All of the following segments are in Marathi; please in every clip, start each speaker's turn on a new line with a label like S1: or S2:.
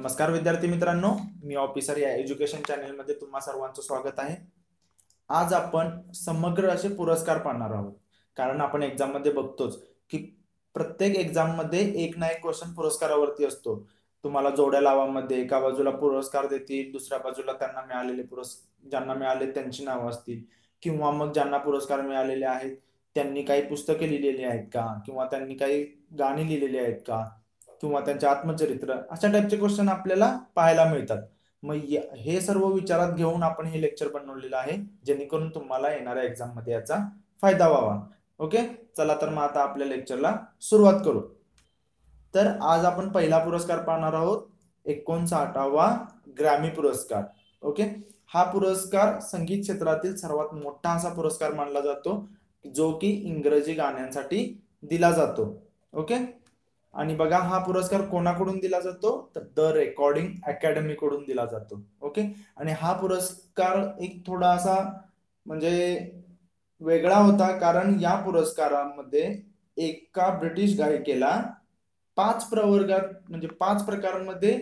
S1: नमस्कार विद्यार्थी मित्रांनो, मी ऑफिसर या एज्युकेशन चॅनल मध्ये तुम्हा सर्वांचं स्वागत आहे। आज आपण समग्र असे पुरस्कार पाहणार आहोत, कारण आपण एक्झाम मध्ये बघतोच की प्रत्येक एक्झाम मध्ये एक ना एक क्वेश्चन पुरस्कारावरती असतो। तुम्हाला जोड्या लावामध्ये एका बाजूला पुरस्कार देतील, दुसऱ्या बाजूला त्यांना मिळालेले ज्यांना मिळाले त्यांची नावं असतील, किंवा मग ज्यांना पुरस्कार मिळालेले आहेत त्यांनी काही पुस्तके लिहिलेली आहेत का, किंवा त्यांनी काही गाणी लिहिलेली आहेत का, किंवा त्यांचे आत्मचरित्र, अशा टाइपचे क्वेश्चन आपल्याला पाहायला मिळतात। मग हे सर्व विचारात घेऊन आपण हे लेक्चर बनवलेलं आहे, जेणेकरून तुम्हाला येणाऱ्या एक्झाम मध्ये याचा फायदा व्हावा। ओके, चला तर मग आता आपल्या लेक्चरला सुरुवात करू। तर आज आपण पहिला पुरस्कार पाहणार आहोत, 59वा ग्रॅमी पुरस्कार। ओके, हा पुरस्कार संगीत क्षेत्रातील सर्वात मोठा असा पुरस्कार मानला जातो, जो की इंग्रजी गाण्यांसाठी दिला जातो। ओके, आणि बघा हा पुरस्कार कोणाकडून दिला जातो, तर द रेकॉर्डिंग अकॅडमी कडून दिला जातो। ओके, आणि हा पुरस्कार एक थोडासा म्हणजे वेगळा होता, कारण या पुरस्कारामध्ये एका ब्रिटिश गायिकेला 5 प्रवर्गात म्हणजे 5 प्रकारांमध्ये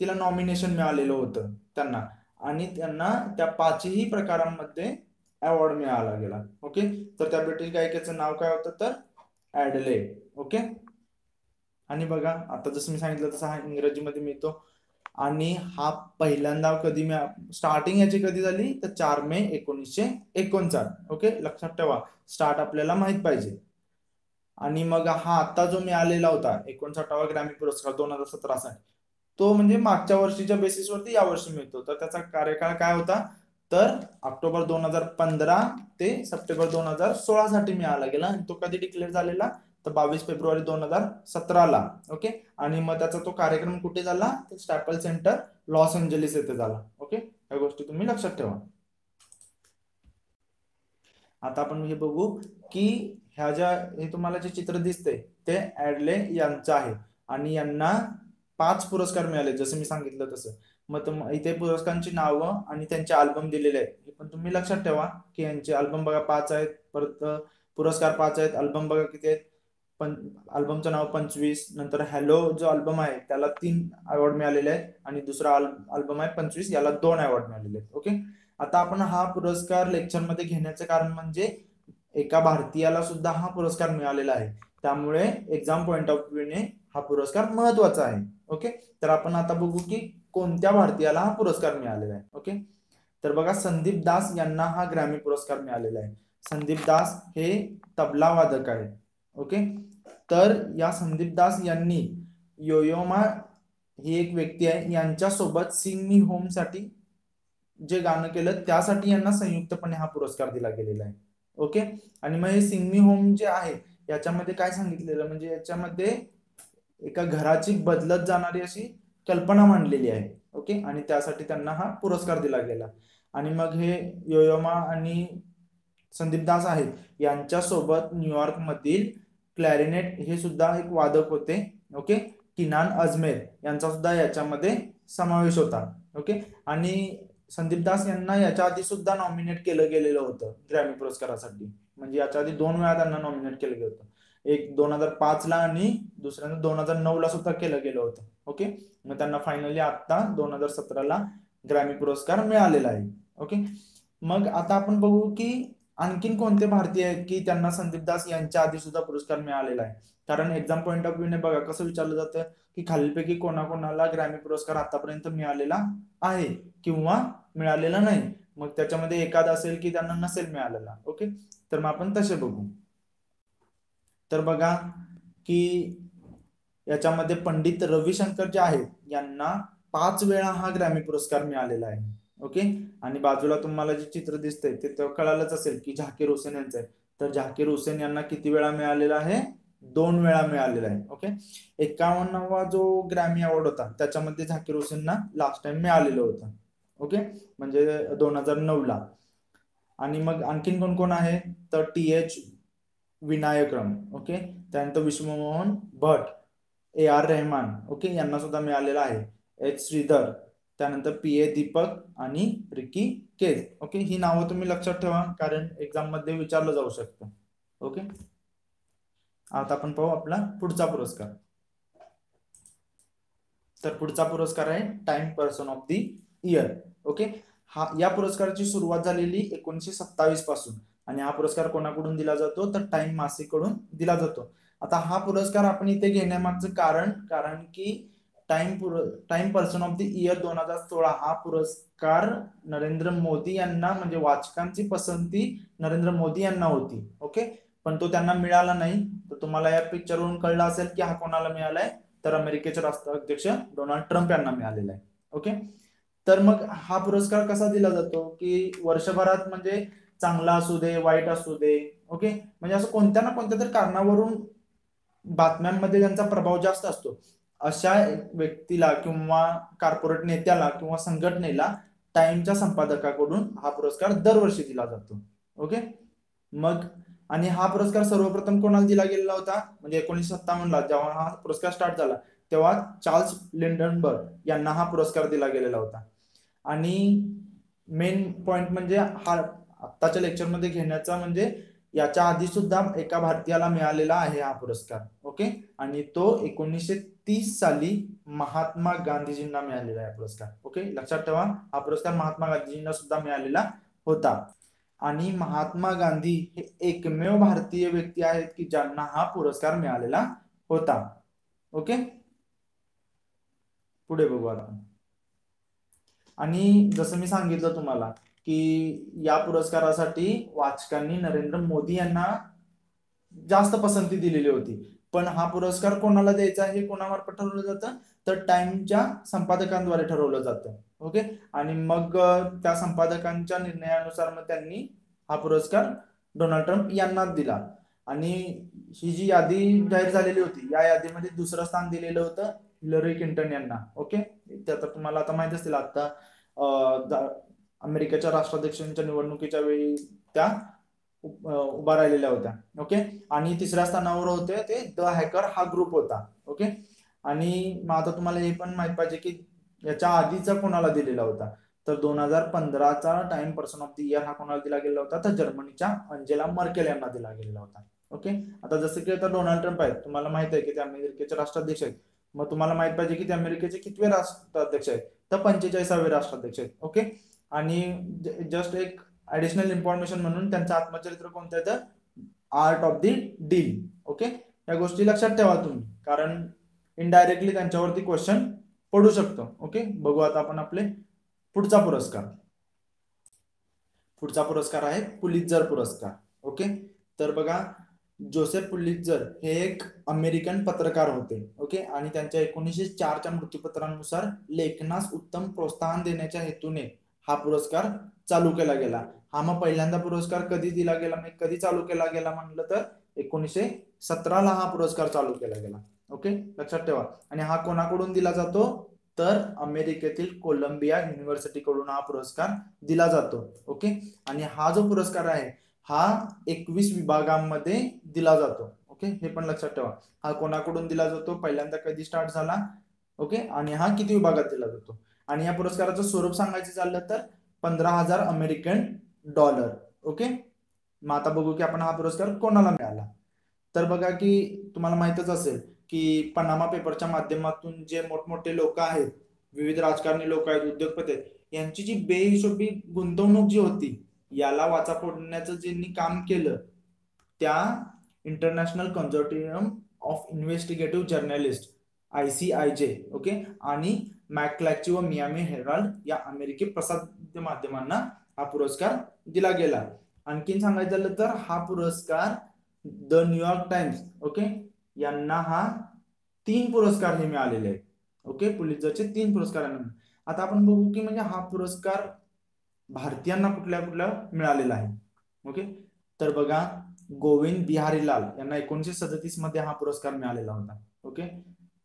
S1: तिला नॉमिनेशन मिळालेलं होतं त्यांना, आणि त्यांना त्या 5ही प्रकारांमध्ये अवॉर्ड मिळाला गेला। ओके, तर त्या ब्रिटिश गायिकेचं नाव काय होतं, तर ॲडलेड। ओके, आणि बघा आता जसं मी सांगितलं तसं हा इंग्रजीमध्ये मिळतो, आणि हा पहिल्यांदा कधी स्टार्टिंग याची कधी झाली, तर 4 मे 1959। ओके, लक्षात ठेवा, स्टार्ट आपल्याला माहित पाहिजे। आणि मग हा आता जो मिळालेला होता 59वा ग्रॅमी पुरस्कार 2017 साठी, तो म्हणजे मागच्या वर्षीच्या बेसिसवरती यावर्षी मिळतो। तर त्याचा कार्यकाळ काय होता, तर ऑक्टोबर 2015 ते सप्टेंबर 2016 साठी मिळाला गेला, आणि तो कधी डिक्लेअर झालेला, तर 22 फेब्रुवारी 2017 ला। ओके, आणि मग त्याचा तो कार्यक्रम कुठे झाला, तर स्टॅपल सेंटर लॉस एंजलिस येथे झाला। ओके, या गोष्टी तुम्ही लक्षात ठेवा। आता आपण हे बघू की हे तुम्हाला जे चित्र दिसते ते ॲडले यांचं आहे, आणि यांना 5 पुरस्कार मिळाले, जसं मी सांगितलं तसं। मग इथे पुरस्कारांची नावं आणि त्यांचे अल्बम दिलेले आहेत, हे पण तुम्ही लक्षात ठेवा की यांचे अल्बम बघा 5 आहेत, परत पुरस्कार 5 आहेत, अल्बम बघा किती आहेत, पण अल्बमचं नाव 25, नंतर हॅलो जो अल्बम आहे त्याला 3 अवॉर्ड मिळालेले आहेत, आणि दुसरा अल्बम आहे 25, याला 2 अवॉर्ड मिळालेले आहेत। ओके, आता आपण हा पुरस्कार लेक्चर मध्ये घेण्याचं कारण म्हणजे एका भारतीयाला सुद्धा हा पुरस्कार मिळालेला आहे, त्यामुळे एक्झाम पॉइंट ऑफ व्ह्यू ने हा पुरस्कार महत्वाचा आहे। ओके, तर आपण आता बघू की कोणत्या भारतीयाला हा पुरस्कार मिळालेला आहे। ओके, तर बघा संदीप दास यांना हा ग्रॅमी पुरस्कार मिळालेला आहे। संदीप दास हे तबला वादक आहेत। ओके, तर या संदीप दास यांनी योयोमा ही एक व्यक्ती आहे, यांच्यासोबत सिंग मी होम साठी जे गाणं केलं त्यासाठी यांना संयुक्तपणे हा पुरस्कार दिला गेलेला आहे। ओके, आणि मग हे सिंग मी होम जे आहे याच्यामध्ये काय सांगितलेलं, म्हणजे याच्यामध्ये एका घराची बदलत जाणारी अशी कल्पना मांडलेली आहे। ओके, आणि त्यासाठी त्यांना हा पुरस्कार दिला गेला। आणि मग हे योयोमा आणि संदीप दास आहेत, यांच्यासोबत न्यूयॉर्क मधील क्लॅरिनेट हे सुद्धा एक वादक होते। ओके, किनान अजमेर यांचा सुद्धा याच्यामध्ये समावेश होता। ओके, आणि संदीप दास यांना याच्या आधी सुद्धा नॉमिनेट केलं गेलेलं होतं ग्रॅमी पुरस्कारासाठी, म्हणजे याच्या आधी 2 वेळा त्यांना नॉमिनेट केलं गेलं होतं, एक 2005 ला आणि दुसऱ्यांदा 2009 ला सुद्धा केलं गेलं होतं। ओके, मग त्यांना फायनली आता 2017 ला ग्रॅमी पुरस्कार मिळालेला आहे। ओके, मग आता आपण बघू की आणखीन कोणते भारतीय आहेत की त्यांना संदीप दास यांच्या आधी सुद्धा पुरस्कार मिळालेला आहे, कारण एक्झाम पॉइंट ऑफ व्ह्यू ने बघा कसं विचारलं जातं की खालीलपैकी कोणाकोणाला ग्रॅमी पुरस्कार आतापर्यंत मिळालेला आहे किंवा मिळालेला नाही, मग त्याच्यामध्ये एखादा असेल की त्यांना नसेल मिळालेला। ओके, तर मग आपण तसे बघू। तर बघा की याच्यामध्ये पंडित रविशंकर जे आहेत यांना 5 वेळा हा ग्रॅमी पुरस्कार मिळालेला आहे। ओके, आणि बाजूला तुम्हाला जे चित्र दिसतंय ते तर कळालंच असेल की झाकीर हुसेन यांचं आहे, तर झाकीर हुसेन यांना किती वेळा मिळालेला आहे, 2 वेळा मिळालेला आहे। ओके, 51वा जो ग्रॅमी अवॉर्ड होता त्याच्यामध्ये झाकीर हुसेनना लास्ट टाइम मिळालेलं होतं। ओके, म्हणजे 2009 ला। आणि मग आणखीन कोण कोण आहे, तर TH विनायकरम, ओके, त्यानंतर विश्वमोहन भट, AR रहमान, ओके, यांना सुद्धा मिळालेला आहे, H श्रीधर, त्यानंतर PA दीपक आणि रिकी केज। ओके, ही नावं तुम्ही लक्षात ठेवा, कारण एक्झाम मध्ये विचारलं जाऊ शकतं। ओके, आता आपण पाहू आपला पुढचा पुरस्कार। तर पुढचा पुरस्कार आहे time person of the year. Okay, या पुरस्काराची सुरुवात झालेली 1927 पासून आणि हा पुरस्कार कोणाकडून दिला जातो तर टाइम मासिककडून दिला जातो. आता हा पुरस्कार आपण इथे घेण्यामागचं कारण की time person of the year 2016 हा पुरस्कार नरेंद्र मोदी यांना म्हणजे वाचकांची पसंती नरेंद्र मोदी यांना होती. ओके, पण तो त्यांना मिळाला नाही. तर तुम्हाला या पिक्चरवरून कळलं असेल की हा कोणाला मिळालाय तर अमेरिकेचे राष्ट्राध्यक्ष डोनाल्ड ट्रम्प यांना मिळालेला आहे. ओके, तर मग हा पुरस्कार कसा दिला जातो की वर्षभरात म्हणजे चांगला असू दे वाईट असू दे, ओके, म्हणजे असं कोणत्या ना कोणत्या तरी कारणावरून बातम्यांमध्ये त्यांचा प्रभाव जास्त असतो अशा व्यक्तीला किंवा कॉर्पोरेट नेत्याला किंवा संघटनेला टाइमच्या संपादकाकडून हा पुरस्कार दरवर्षी दिला जातो. ओके, मग आणि हा पुरस्कार सर्वप्रथम कोणाला दिला गेलेला होता म्हणजे 1957 ला जेव्हा हा पुरस्कार स्टार्ट झाला तेव्हा चार्ल्स लिंडनबर्ग यांना हा पुरस्कार दिला गेलेला होता. आणि मेन पॉइंट म्हणजे हा आत्ताच्या लेक्चरमध्ये घेण्याचा म्हणजे याच्या आधी सुद्धा एका भारतीयाला मिळालेला आहे हा पुरस्कार. ओके, आणि तो 1930 साली महात्मा गांधीजींना मिळालेला आहे पुरस्कार. ओके, लक्षात ठेवा हा पुरस्कार महात्मा गांधीजींना सुद्धा मिळालेला होता. आणि महात्मा गांधी हे एकमेव भारतीय व्यक्ती आहेत की ज्यांना हा पुरस्कार मिळालेला होता. ओके, पुढे बघू आपण. आणि जसं मी सांगितलं तुम्हाला की या पुरस्कारासाठी वाचकांनी नरेंद्र मोदी यांना जास्त पसंती दिलेली होती. पण हा पुरस्कार कोणाला द्यायचा हे कोणामार्फत ठरवलं जातं तर टाइमच्या संपादकांद्वारे ठरवलं जातं. ओके, आणि मग त्या संपादकांच्या निर्णयानुसार मग त्यांनी हा पुरस्कार डोनाल्ड ट्रम्प यांनाच दिला. आणि ही जी यादी जाहीर झालेली होती या यादीमध्ये दुसरं स्थान दिलेलं होतं हिलरी क्लिंटन यांना. ओके, ते आता तुम्हाला आता माहित असतील आता अमेरिकेच्या राष्ट्राध्यक्षांच्या निवडणुकीच्या वेळी त्या उभा राहिलेल्या होत्या. ओके, आणि तिसऱ्या स्थानावर होते ते द हॅकर हा ग्रुप होता. ओके, आणि मग आता तुम्हाला हे पण माहित पाहिजे की याच्या आधीचा कोणाला दिलेला होता तर 2015चा Time person of the year हा कोणाला दिला गेला होता तर जर्मनीच्या अंजेला मर्केल यांना दिला गेलेला होता. ओके, आता जसं की आता डोनाल्ड ट्रम्प आहेत तुम्हाला माहित आहे की ते अमेरिकेचे राष्ट्राध्यक्ष आहेत. मग तुम्हाला माहित पाहिजे की ते अमेरिकेचे कितवे राष्ट्राध्यक्ष आहेत तर 45वे राष्ट्राध्यक्ष आहेत. ओके, आणि जस्ट एक ऍडिशनल इन्फॉर्मेशन म्हणून त्यांचं आत्मचरित्र कोणतं आहे तर art of the deal. Okay, या गोष्टी लक्षात ठेवा तुम्ही कारण इनडायरेक्टली त्यांच्यावरती क्वेश्चन पडू शकतो. ओके, बघू आता आपण आपले पुढचा पुरस्कार. पुढचा पुरस्कार आहे पुलित्झर पुरस्कार. ओके, तर बघा जोसेफ पुलित्झर हे एक अमेरिकन पत्रकार होते. ओके, आणि त्यांच्या 1904च्या मृत्यूपत्रानुसार लेखनास उत्तम प्रोत्साहन देण्याच्या हेतूने हा पुरस्कार चालू केला गेला. हा मग पहिल्यांदा पुरस्कार कधी दिला गेला म्हणजे कधी चालू केला गेला म्हणलं तर 1917ला हा पुरस्कार चालू केला गेला. ओके, लक्षात ठेवा. आणि हा कोणाकडून दिला जातो तर अमेरिकेतील कोलंबिया युनिव्हर्सिटी कडून हा पुरस्कार दिला जातो. ओके, आणि हा जो पुरस्कार आहे हा 21 विभागांमध्ये दिला जातो. ओके, हे पण लक्षात ठेवा. हा कोणाकडून दिला जातो पहिल्यांदा कधी स्टार्ट झाला. ओके, आणि हा किती विभागात दिला जातो. आणि या पुरस्काराचं स्वरूप सांगायचं झालं तर $15,000 अमेरिकन. ओके, मग आता बघू की आपण हा पुरस्कार कोणाला मिळाला. तर बघा की तुम्हाला माहितच असेल की पनामा पेपरच्या माध्यमातून जे मोठमोठे लोक आहेत विविध राजकारणी लोक आहेत उद्योगपती आहेत यांची जी बेहिशोबी गुंतवणूक जी होती याला वाचा फोडण्याचं ज्यांनी काम केलं त्या international consortium of investigative journalist ICIJ. Okay, आणि मॅकक्लॅची व मियामी हेराल्ड या अमेरिकी प्रसार माध्यमांना हा पुरस्कार दिला गेला. आणखीन सांगायचं झालं तर हा पुरस्कार द न्यूयॉर्क टाइम्स ओके यांना हा 3 पुरस्कार हे मिळालेले आहेत. ओके, पुलित्झरचे 3 पुरस्कार. आता आपण बघू की म्हणजे हा पुरस्कार भारतीयांना कुठल्या कुठल्या मिळालेला आहे. ओके, तर बघा गोविंद बिहारी लाल यांना 1937 मध्ये हा पुरस्कार मिळालेला होता. ओके,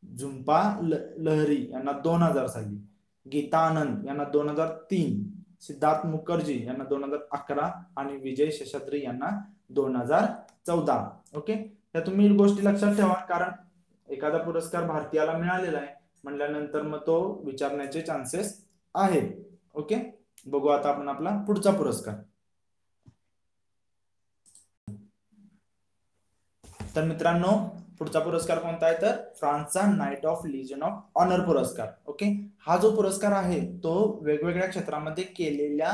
S1: झुंपा लहरी यांना 2000 साली, गीता आनंद यांना 2003, सिद्धार्थ मुखर्जी यांना 2011 आणि विजय शेषाद्री यांना 2014. ओके, या तुम्ही गोष्टी लक्षात ठेवा कारण एखादा पुरस्कार भारतीयाला मिळालेला आहे म्हटल्यानंतर मग तो विचारण्याचे चान्सेस आहेत. ओके, बघू आता आपण आपला पुढचा पुरस्कार. तर मित्रांनो पुढचा पुरस्कार कोणता आहे तर फ्रान्सचा नाईट ऑफ लिजन ऑफ ऑनर पुरस्कार. ओके, हा जो पुरस्कार आहे तो वेगवेगळ्या क्षेत्रामध्ये केलेल्या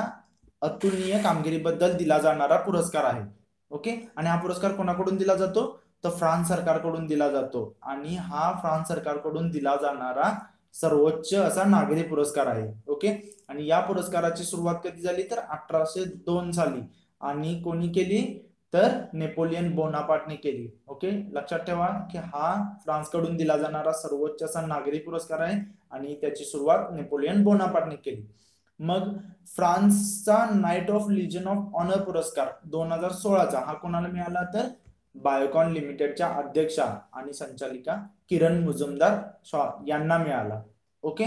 S1: अतुलनीय कामगिरीबद्दल दिला जाणारा पुरस्कार आहे. ओके, आणि हा पुरस्कार कोणाकडून दिला जातो तर फ्रान्स सरकारकडून दिला जातो. आणि हा फ्रान्स सरकारकडून दिला जाणारा सर्वोच्च असा नागरी पुरस्कार आहे. ओके, आणि या पुरस्काराची सुरुवात कधी झाली तर 1802 साली. आणि कोणी केली तर नेपोलियन बोनापार्टने केली. ओके, लक्षात ठेवा की हा फ्रान्स कडून दिला जाणारा सर्वोच्च असा नागरी पुरस्कार आहे आणि त्याची सुरुवात नेपोलियन बोनापार्टने केली. मग फ्रान्सचा नाईट ऑफ लिजन ऑफ ऑनर पुरस्कार 2016चा हा कोणाला मिळाला तर बायोकॉन लिमिटेडच्या अध्यक्षा आणि संचालिका किरण मुजुमदार शॉ यांना मिळाला. ओके,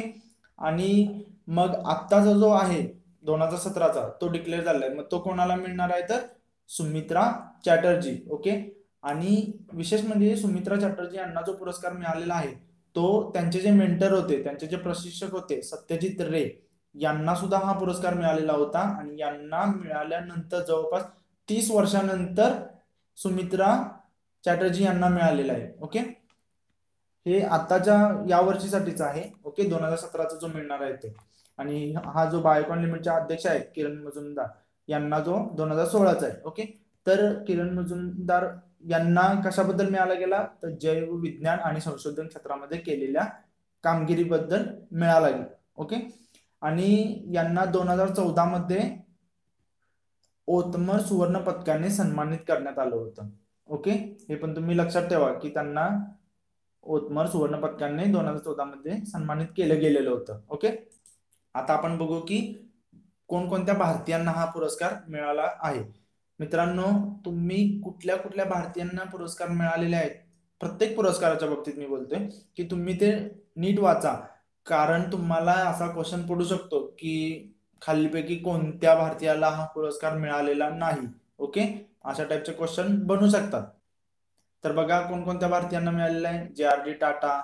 S1: आणि मग आत्ताचा जो आहे 2017चा तो डिक्लेअर झालाय. मग तो कोणाला मिळणार आहे तर सुमित्रा चॅटर्जी. ओके, आणि विशेष म्हणजे सुमित्रा चॅटर्जी यांना जो पुरस्कार मिळालेला आहे तो त्यांचे जे मेंटर होते, त्यांचे जे प्रशिक्षक होते सत्यजित रे यांना सुद्धा हा पुरस्कार मिळालेला होता. आणि यांना मिळाल्यानंतर जवळपास 30 वर्षानंतर सुमित्रा चॅटर्जी यांना मिळालेला आहे. ओके, हे आताच्या या वर्षीसाठीच आहे. ओके, 2017चा जो मिळणार आहे ते. आणि हा जो बायोकॉन लिमिटेडच्या अध्यक्ष आहेत किरण मुजुमदार यांना जो 2016चा आहे. ओके, तर किरण मुजुमदार यांना कशाबद्दल मिळाला गेला तर जैव विज्ञान आणि संशोधन क्षेत्रामध्ये केलेल्या कामगिरीबद्दल मिळाला गेला. ओके, आणि यांना 2014 मध्ये ओतमर सुवर्ण पदकाने सन्मानित करण्यात आलं होतं. ओके, हे पण तुम्ही लक्षात ठेवा की त्यांना ओतमर सुवर्ण पदकाने 2014 मध्ये सन्मानित केलं गेलेलं होतं. ओके, आता आपण बघू की कोणकोणत्या भारतीयांना हा पुरस्कार मिळाला आहे. मित्रांनो, तुम्ही कुठल्या कुठल्या भारतीयांना पुरस्कार मिळालेले आहेत प्रत्येक पुरस्काराच्या बाबतीत मी बोलतोय की तुम्ही ते नीट वाचा. कारण तुम्हाला असा क्वेश्चन पडू शकतो की खालीपैकी कोणत्या भारतीयाला हा पुरस्कार मिळालेला नाही. ओके, अशा टाईपचे क्वेश्चन बनू शकतात. तर बघा कोणकोणत्या भारतीयांना मिळालेला आहे. JRD टाटा,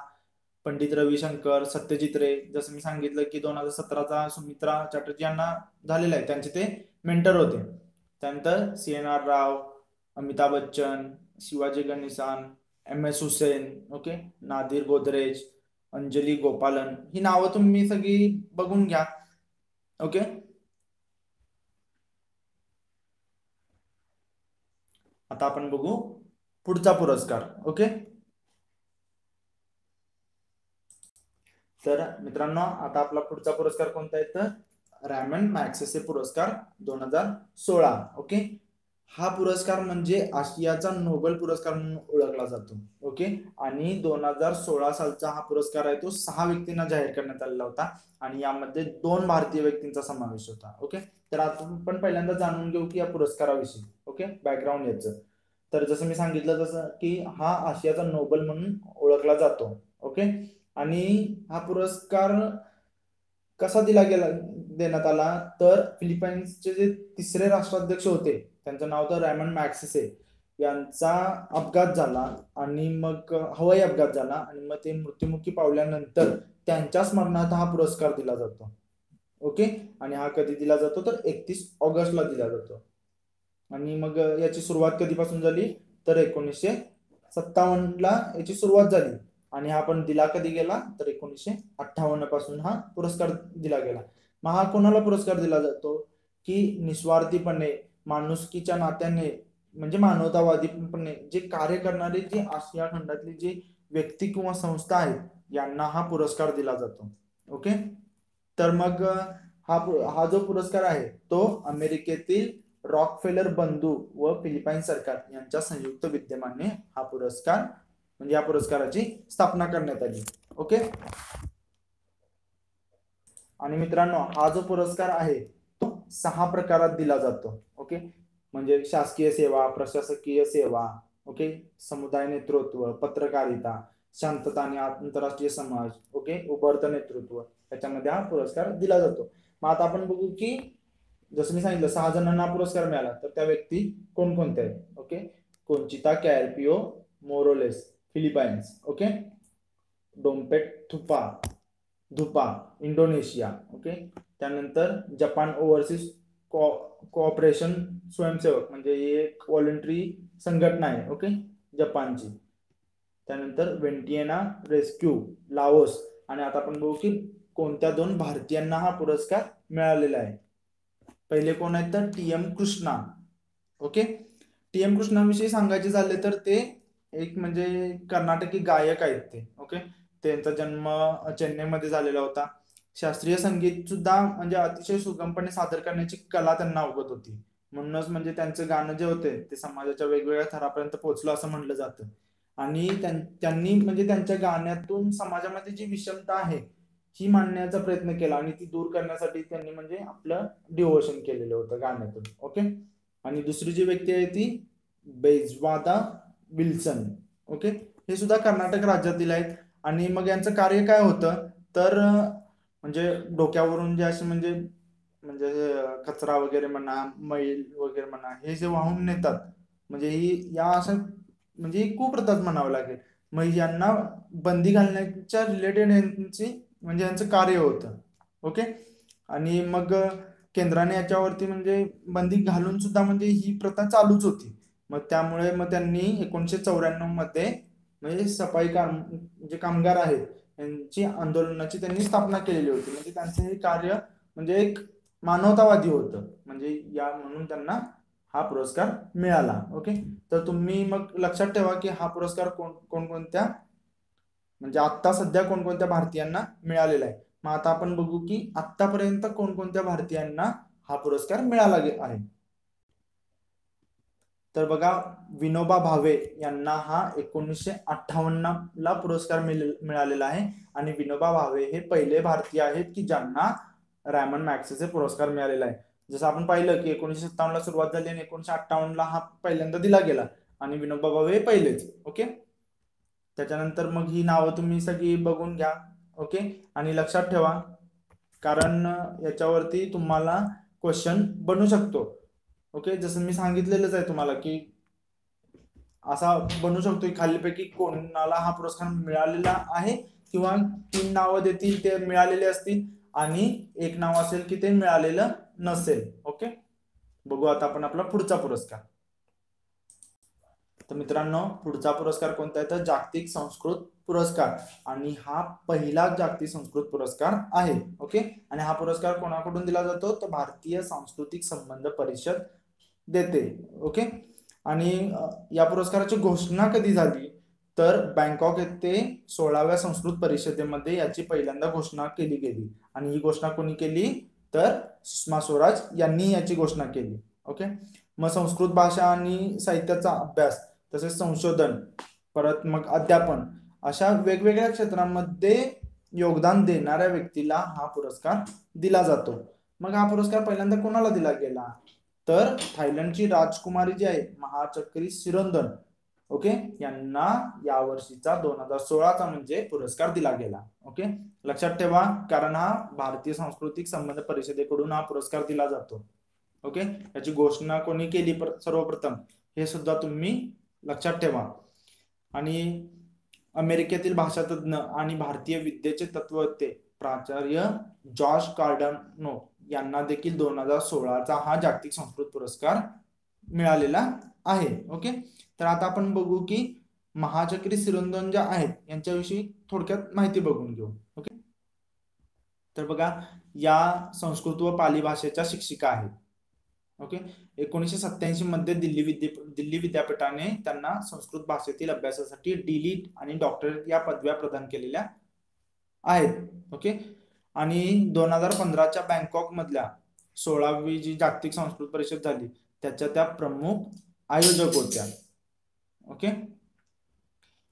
S1: पंडित रविशंकर, सत्यजित रे. जसं मी सांगितलं की 2017चा सुमित्रा चॅटर्जी यांना झालेला आहे, त्यांचे ते मेंटर होते. त्यानंतर CNR राव, अमिताभ बच्चन, शिवाजी गणेशान, MS हुसेन. ओके, नादिर गोदरेज, अंजली गोपालन. ही नावं तुम्ही सगळी बघून घ्या. ओके, आता आपण बघू पुढचा पुरस्कार. ओके, तर मित्रांनो आता आपला पुढचा पुरस्कार कोणता आहे तर रॅमन मॅग्सेसे पुरस्कार 2016. ओके, हा पुरस्कार म्हणजे आशियाचा नोबेल पुरस्कार म्हणून ओळखला जातो. ओके, आणि 2016 सालचा हा पुरस्कार आहे तो 6 व्यक्तींना जाहीर करण्यात आलेला होता आणि यामध्ये 2 भारतीय व्यक्तींचा समावेश होता. ओके, तर आता आपण पहिल्यांदा जाणून घेऊ की या पुरस्काराविषयी. ओके, बॅकग्राऊंड याचं. तर जसं मी सांगितलं तसं की हा आशियाचा नोबेल म्हणून ओळखला जातो. ओके, आणि हा पुरस्कार कसा दिला गेला देण्यात आला तर फिलिपाईन्सचे जे तिसरे राष्ट्राध्यक्ष होते त्यांचं नाव तर रॅमन मॅग्सेसे यांचा अपघात झाला आणि मग हवाई अपघात झाला आणि मग ते मृत्युमुखी पावल्यानंतर त्यांच्या स्मरणार्थ हा पुरस्कार दिला जातो. ओके, आणि हा कधी दिला जातो तर 31 ऑगस्टला दिला जातो. आणि मग याची सुरुवात कधीपासून झाली तर 1957ला याची सुरुवात झाली आणि हा पण दिला कधी गेला तर 1958 पासून हा पुरस्कार दिला गेला. मग हा कोणाला पुरस्कार दिला जातो की निस्वार्थीपणे माणुसकीच्या नात्याने म्हणजे मानवतावादीपणे जे कार्य करणारे जे आशिया खंडातले जे व्यक्ती किंवा संस्था आहेत यांना हा पुरस्कार दिला जातो. ओके, तर मग हा जो पुरस्कार आहे तो अमेरिकेतील रॉकफेलर बंधू व फिलिपाईन सरकार यांच्या संयुक्त विद्यमाने हा पुरस्कार म्हणजे या पुरस्काराची स्थापना करण्यात आली. ओके, आणि मित्रांनो हा जो पुरस्कार आहे तो 6 प्रकारात दिला जातो. ओके, म्हणजे शासकीय सेवा, प्रशासकीय सेवा, ओके, समुदाय नेतृत्व, पत्रकारिता, शांतता आणि आंतरराष्ट्रीय समाज, ओके, उभरतं नेतृत्व, याच्यामध्ये हा पुरस्कार दिला जातो. मग आता आपण बघू की जसं मी सांगितलं 6 जणांना पुरस्कार मिळाला तर त्या व्यक्ती कोणकोणत्या आहेत. Okay, Conchita Carpio Morales Philippines. Okay, Dompet Dhuafa Indonesia. Okay, त्यानंतर जपान ओव्हरसीज कोऑपरेशन स्वयंसेवक म्हणजे एक व्हॉलंटरी संघटना आहे. ओके, जपानची. त्यानंतर व्हेंटियाना रेस्क्यू लाओस, आणि आता आपण बघू की कोणत्या 2 भारतीयांना हा पुरस्कार मिळालेला आहे. पहिले कोण आहेत तर TM कृष्णा. ओके, TM कृष्णाविषयी सांगायचे झाले तर ते एक म्हणजे कर्नाटकी गायक आहेत ते. ओके, त्यांचा जन्म चेन्नईमध्ये झालेला होता. शास्त्रीय संगीत सुद्धा म्हणजे अतिशय सुगमपणे सादर करण्याची कला त्यांना अवगत होती. म्हणूनच म्हणजे त्यांचं गाणं जे होते ते समाजाच्या वेगवेगळ्या थरापर्यंत पोहोचलं असं म्हणलं जातं. आणि त्यांनी म्हणजे त्यांच्या गाण्यातून समाजामध्ये जी विषमता आहे ही मांडण्याचा प्रयत्न केला आणि ती दूर करण्यासाठी त्यांनी म्हणजे आपलं डिव्होशन केलेलं होतं गाण्यातून. ओके, आणि दुसरी जी व्यक्ती आहे ती बेजवादा विल्सन. ओके, हे सुद्धा कर्नाटक राज्यातील आहेत. आणि मग यांचं कार्य काय होतं तर म्हणजे डोक्यावरून जे असे म्हणजे म्हणजे कचरा वगैरे म्हणा, मैल वगैरे म्हणा, हे जे वाहून नेतात म्हणजे ही या असं म्हणजे ही कुप्रथाच म्हणावं लागेल. मग यांना बंदी घालण्याच्या रिलेटेड यांची म्हणजे यांचं कार्य होतं. ओके, आणि मग केंद्राने याच्यावरती म्हणजे बंदी घालून सुद्धा म्हणजे ही प्रथा चालूच होती. मग त्यामुळे मग त्यांनी 1994 मध्ये म्हणजे सफाई जे कामगार आहेत यांची आंदोलनाची त्यांनी स्थापना केलेली होती. म्हणजे त्यांचं हे कार्य म्हणजे एक मानवतावादी होतं, म्हणजे या म्हणून त्यांना हा पुरस्कार मिळाला. ओके, तर तुम्ही मग लक्षात ठेवा की हा पुरस्कार कोणकोणत्या म्हणजे आता सध्या कोणकोणत्या भारतीयांना मिळालेला आहे. मग आता आपण बघू की आतापर्यंत कोणकोणत्या भारतीयांना हा पुरस्कार मिळाला आहे. तर बघा, विनोबा भावे यांना हा 1958 ला पुरस्कार मिळालेला आहे. आणि विनोबा भावे हे पहिले भारतीय आहेत की ज्यांना रॅमन मॅग्सेसे पुरस्कार मिळालेला आहे. जसं आपण पाहिलं की 1957 ला सुरुवात झाली आणि 1958 ला हा पहिल्यांदा दिला गेला आणि विनोबा भावे पहिलेच. ओके, त्याच्यानंतर मग ही नावं तुम्ही सगळी बघून घ्या. ओके, आणि लक्षात ठेवा कारण याच्यावरती तुम्हाला क्वेश्चन बनू शकतो. ओके, जसं मी सांगितलेलंच आहे तुम्हाला की असा बनू शकतो की खालीपैकी कोणाला हा पुरस्कार मिळालेला आहे किंवा 3 नावं देतील ते मिळालेले असतील आणि एक नाव असेल की ते मिळालेलं नसेल. ओके, बघू आता आपण आपला पुढचा पुरस्कार. तर मित्रांनो, पुढचा पुरस्कार कोणता आहे तर जागतिक संस्कृत पुरस्कार, आणि हा पहिला जागतिक संस्कृत पुरस्कार आहे. ओके, आणि हा पुरस्कार कोणाकडून दिला जातो तर भारतीय सांस्कृतिक संबंध परिषद देते. ओके, आणि या पुरस्काराची घोषणा कधी झाली तर बँकॉक येथे 16व्या संस्कृत परिषदेमध्ये याची पहिल्यांदा घोषणा केली गेली. आणि ही घोषणा कोणी केली तर सुषमा स्वराज यांनी याची घोषणा केली. ओके, मग संस्कृत भाषा आणि साहित्याचा अभ्यास तसेच संशोधन परत मग अध्यापन अशा वेगवेगळ्या क्षेत्रांमध्ये योगदान देणाऱ्या व्यक्तीला हा पुरस्कार दिला जातो. मग हा पुरस्कार पहिल्यांदा कोणाला दिला गेला तर थायलंडची राजकुमारी जी आहे महाचक्री सिरोंदन. ओके, यांना या वर्षीचा 2016चा म्हणजे पुरस्कार दिला गेला. ओके, लक्षात ठेवा कारण हा भारतीय सांस्कृतिक संबंध परिषदेकडून हा पुरस्कार दिला जातो. ओके, याची घोषणा कोणी केली सर्वप्रथम हे सुद्धा तुम्ही लक्षात ठेवा. आणि अमेरिकेतील भाषातज्ञ आणि भारतीय विद्येचे तत्ववेत्ते प्राचार्य जॉर्ज कार्डनो यांना देखील 2016चा हा जागतिक संस्कृत पुरस्कार मिळालेला आहे. ओके, तर आता आपण बघू की महाचक्री सिरोंदन ज्या आहेत यांच्याविषयी थोडक्यात माहिती बघून घेऊ. ओके, तर बघा, या संस्कृत व पाली भाषेच्या शिक्षिका आहेत. ओके, 1987 मध्ये दिल्ली विद्यापीठाने त्यांना संस्कृत भाषेतील अभ्यासासाठी डीलिट आणि डॉक्टरेट या पदव्या प्रदान केलेल्या आहेत. ओके, आणि 2015च्या बँकॉक मधल्या 16वी जी जागतिक संस्कृत परिषद झाली त्याच्या त्या प्रमुख आयोजक होत्या. ओके,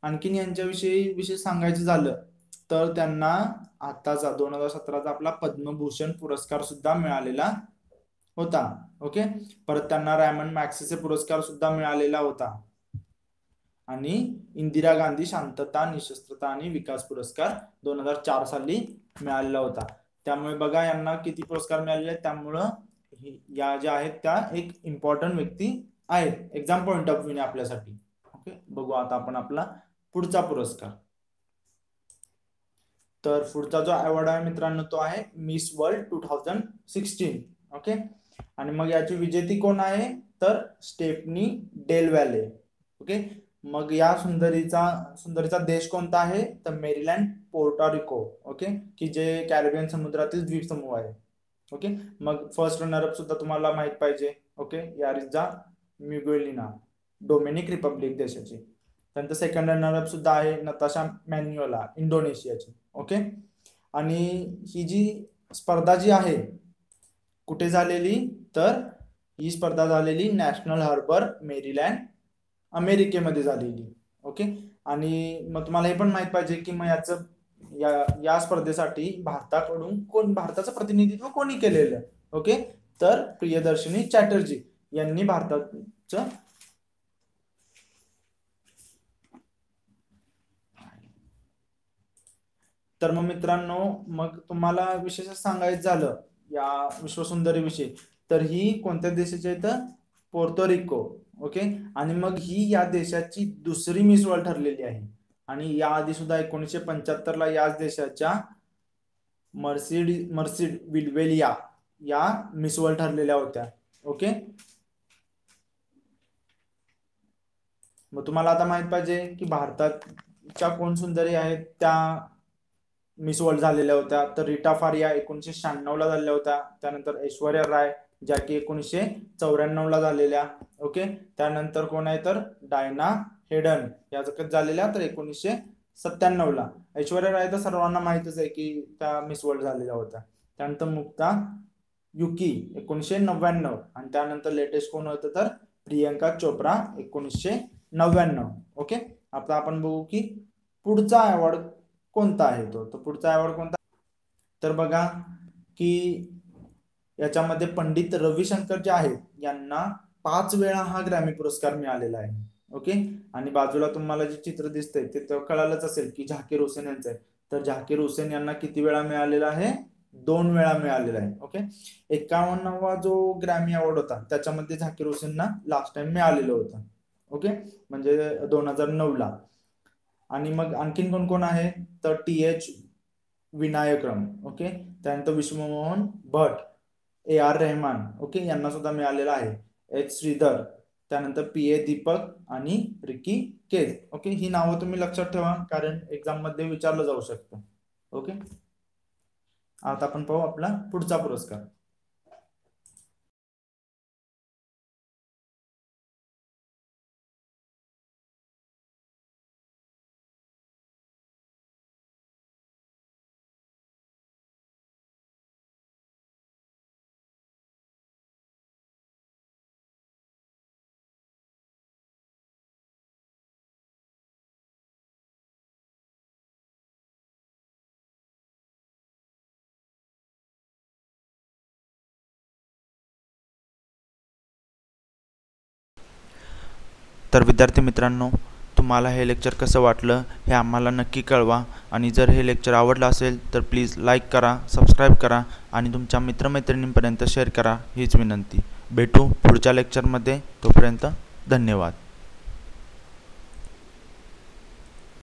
S1: आणखीन यांच्याविषयी विशेष सांगायचं झालं तर त्यांना आताचा 2017चा आपला पद्मभूषण पुरस्कार सुद्धा मिळालेला होता. ओके, परत त्यांना रॅमन मॅग्सेसे पुरस्कार सुद्धा मिळालेला होता आणि इंदिरा गांधी शांतता, निशस्त्रता आणि विकास पुरस्कार 2004 साली मिळालेला होता. त्यामुळे बघा यांना किती पुरस्कार मिळालेले आहेत. त्यामुळं या ज्या आहेत त्या एक इम्पॉर्टंट व्यक्ती आहेत एक्झाम पॉइंट ऑफ व्ह्यू आपल्यासाठी. ओके, बघू आता आपण आपला पुढचा पुरस्कार. तर पुढचा जो अवॉर्ड आहे मित्रांनो तो आहे मिस वर्ल्ड 2016. ओके, आणि मग याची विजेती कोण आहे तर स्टेफनी डेल व्हॅले. ओके, मग या सुंदरीचा देश कोणता आहे? तर मेरीलँड, पोर्टोरिको. ओके, की जे कॅरिबियन समुद्रातील द्वीपसमूह आहे. ओके, मग फर्स्ट रनरअप सुद्धा तुम्हाला माहित पाहिजे. ओके, यारिझा म्युगुएलिना, डोमिनिक रिपब्लिक देशाची. त्यानंतर सेकंड रनरअप सुद्धा आहे नताशा मॅन्युअला, इंडोनेशियाची. ओके, आणि ही जी स्पर्धा जी आहे कुठे झालेली? तर ही स्पर्धा झालेली नॅशनल हार्बर, मेरीलँड, अमेरिकेमध्ये झालेली. ओके, आणि मग तुम्हाला हे पण माहित पाहिजे की मग या स्पर्धेसाठी भारताचं प्रतिनिधित्व कोणी केलेलं? ओके, तर प्रियदर्शनी चॅटर्जी यांनी भारताचं तर मग मित्रांनो, मग तुम्हाला विशेष सांगायचं झालं या विश्वसुंदरी विषयी, तर ही कोणत्या देशाची आहे? तर पोर्तोरिको. ओके, आणि मग ही या देशाची दुसरी मिस वर्ल्ड ठरलेली आहे. आणि याआधी सुद्धा 1975 ला याच देशाच्या मर्सिड विल्वेलिया या मिस वर्ल्ड ठरलेल्या होत्या. ओके, मग तुम्हाला आता माहित पाहिजे की भारताच्या कोण सुंदरी आहेत त्या मिस वर्ल्ड झालेल्या होत्या. तर रीटा फारिया 1996 ला झालेल्या होत्या. त्यानंतर ऐश्वर्या राय ज्या की 1994 ला झालेल्या. ओके, त्यानंतर कोण आहे? तर डायना हेडन या जगत झालेल्या तर 1997 ला. ऐश्वर्या राय तर सर्वांना माहितच आहे की त्या मिस वर्ल्ड झालेल्या होत्या. त्यानंतर मुक्ता युकी 1999, आणि त्यानंतर लेटेस्ट कोण होतं? तर प्रियंका चोप्रा 1999. ओके, आता आपण बघू की पुढचा अवॉर्ड कोणता आहे तो. तर पुढचा अवॉर्ड कोणता? तर बघा की याच्यामध्ये पंडित रविशंकर जे आहेत यांना 5 वेळा हा ग्रॅमी पुरस्कार मिळालेला आहे. ओके, आणि बाजूला तुम्हाला जे चित्र दिसतंय ते कळालंच असेल की झाकीर हुसेन यांचं आहे. तर झाकीर हुसेन यांना किती वेळा मिळालेला आहे? 2 वेळा मिळालेला आहे. ओके, 51वा जो ग्रॅमी अवॉर्ड होता त्याच्यामध्ये झाकीर हुसेनना लास्ट टाइम मिळालेलं होतं. ओके, म्हणजे 2009 ला. आणि मग आणखीन कोण कोण आहे? तर TH विनायकरम. ओके, त्यानंतर विश्वमोहन भट, AR रहमान. ओके, यांना सुद्धा मिळालेला आहे. H श्रीधर, त्यानंतर PA दीपक आणि रिकी केज. ओके, ही नावं तुम्ही लक्षात ठेवा कारण एक्झाम मध्ये विचारलं जाऊ शकतं. ओके, आता आपण पाहू आपला पुढचा पुरस्कार.
S2: तर विद्यार्थी मित्रांनो, तुम्हाला हे लेक्चर कसं वाटलं हे आम्हाला नक्की कळवा. आणि जर हे लेक्चर आवडलं असेल तर प्लीज लाईक करा, सबस्क्राईब करा आणि तुमच्या मित्रमैत्रिणींपर्यंत शेअर करा हीच विनंती. भेटू पुढच्या लेक्चरमध्ये. तोपर्यंत धन्यवाद.